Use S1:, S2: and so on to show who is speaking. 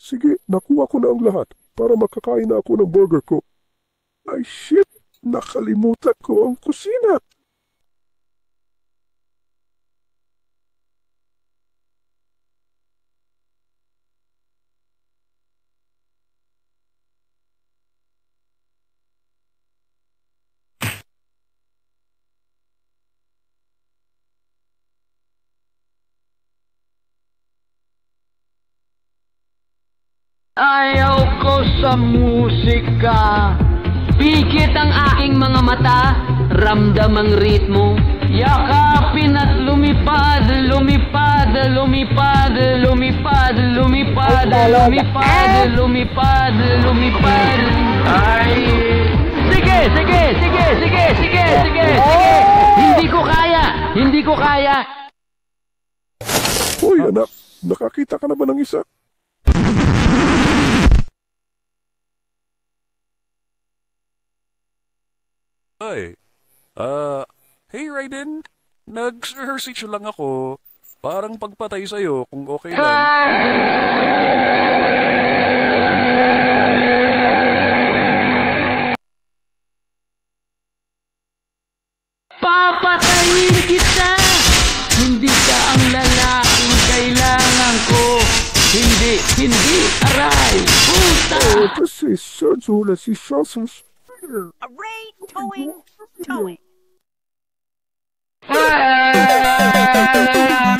S1: Sige, nakuha ko na ang lahat para makakain na ako ng burger ko. Ay shit, nakalimutan ko ang kusina.
S2: Ayaw ko sa musika. Pikit ang aking mga mata, ramdam ang ritmo. Yakapin at lumipad, lumipad, lumipad, lumipad, lumipad, lumipad, lumipad, lumipad. Ay, sige, sige, sige, sige, sige, sige, sige. Hindi ko kaya, hindi ko kaya.
S1: Hoy anak, nakakita ka na ba ng isa?
S3: Ay, hey Raiden, nag-rehearsal lang ako. Parang pagpatay sa'yo kung okay lang.
S2: Papatayin kita! Hindi ka ang lalaking kailangan ko. Hindi, hindi, aray, puta!
S1: Kasi Sergio na si Shasas.
S4: Array, towing, towing.
S2: Ah!